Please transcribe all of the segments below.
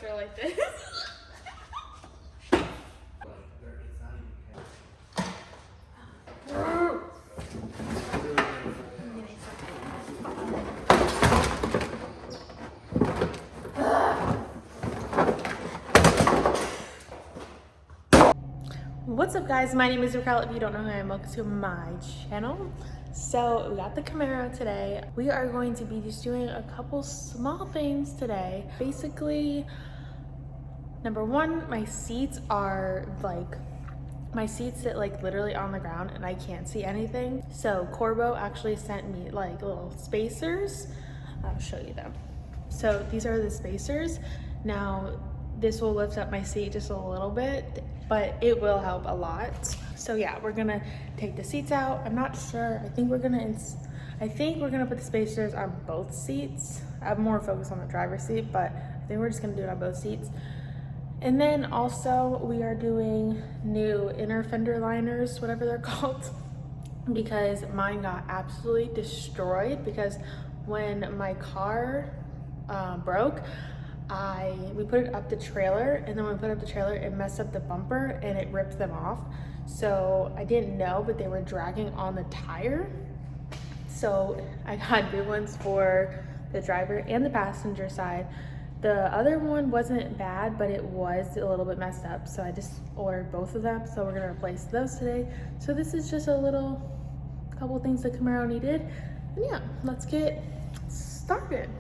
are like this. What's up guys, my name is Raquel. If you don't know who I am, welcome to my channel. So we got the Camaro today. We are going to be just doing a couple small things today. Basically, number one, my seats sit like literally on the ground and I can't see anything. So Corbo actually sent me like little spacers. I'll show you them. So these are the spacers. Now this will lift up my seat just a little bit, but it will help a lot. So yeah, we're gonna take the seats out. I'm not sure. I think we're gonna put the spacers on both seats. I'm more focused on the driver's seat, but I think we're just gonna do it on both seats. And then also we are doing new inner fender liners, whatever they're called, because mine got absolutely destroyed because when my car broke, we put it up the trailer, and then when we put up the trailer, it messed up the bumper and it ripped them off. So I didn't know, but they were dragging on the tire. So I got new ones for the driver and the passenger side. The other one wasn't bad, but it was a little bit messed up. So I just ordered both of them. So we're gonna replace those today. So this is just a couple things the Camaro needed. And yeah, let's get started.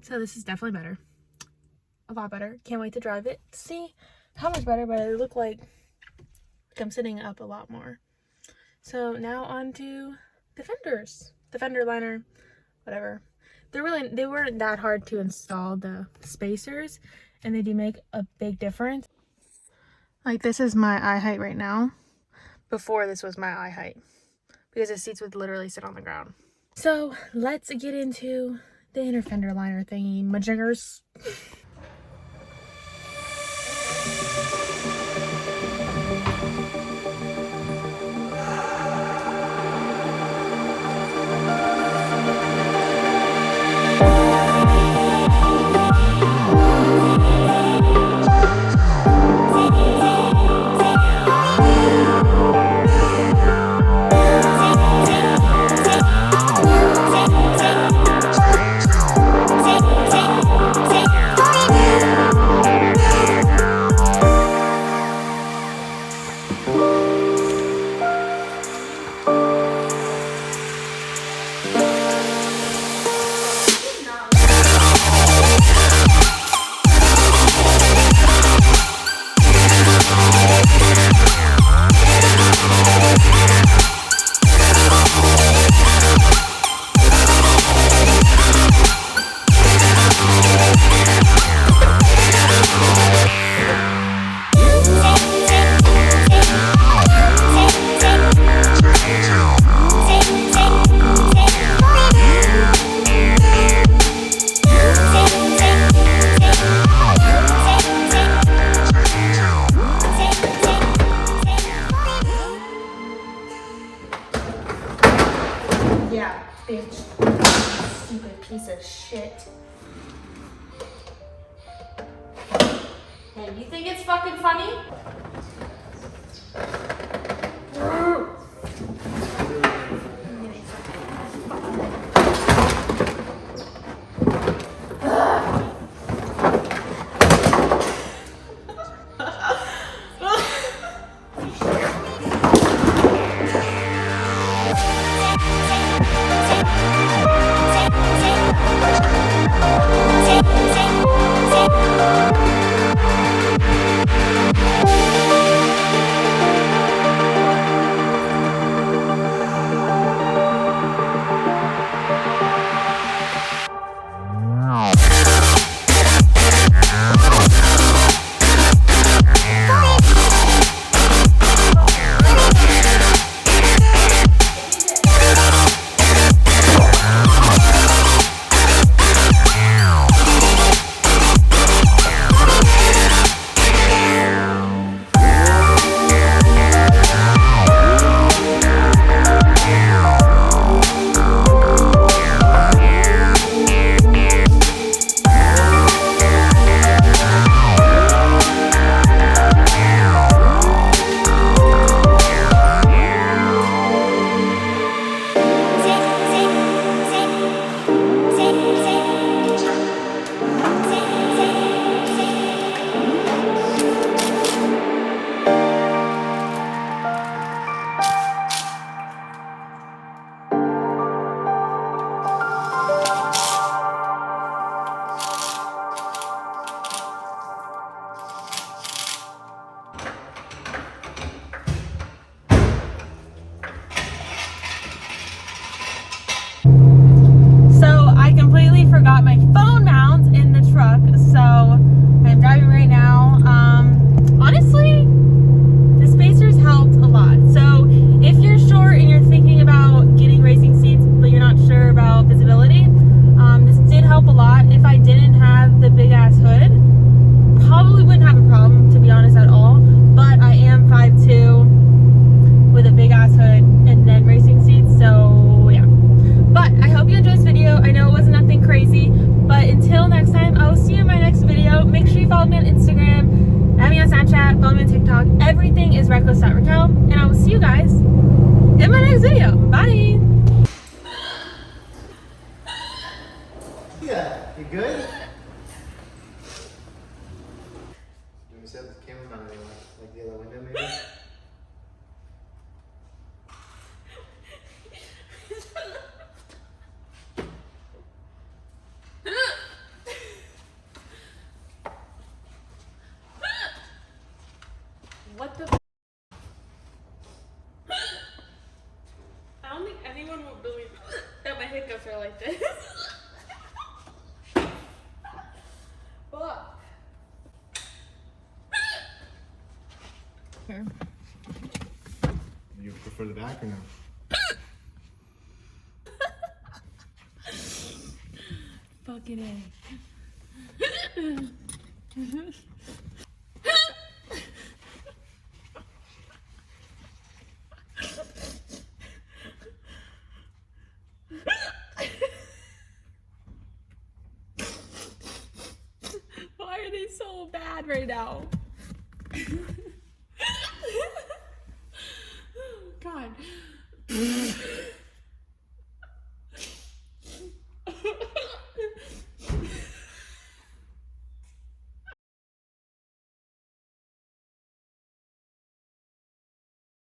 So this is definitely better. A lot better. Can't wait to drive it to see how much better, but it looked like I'm sitting up a lot more. So now on to the fenders. The fender liner, whatever. They weren't that hard to install, the spacers, and they do make a big difference. Like, this is my eye height right now. Before, this was my eye height because the seats would literally sit on the ground. So let's get into the inner fender liner thingy majiggers. Yeah, bitch. Stupid piece of shit. Hey, you think it's fucking funny? Forgot my phone mount in the truck, so I'm driving right now. Honestly, the spacers helped a lot. So if you're short and you're thinking about getting racing seats but you're not sure about visibility, this did help a lot. If I didn't have the big ass hood, probably wouldn't have a problem, to be honest, at all. But I am 5'2" with a big ass hood and then racing seats, so yeah. But I hope you enjoyed this video. I know it wasn't nothing crazy, but until next time, I will see you in my next video. Make sure you follow me on Instagram, add me on Snapchat, follow me on TikTok. Everything is Reckless.Raquel, and I will see you guys in my next video. Bye! Yeah, you good? Let me set the camera on like the other window maybe? go through like this. Fuck. You prefer the back or no? Fucking A. Why are they so bad right now? God.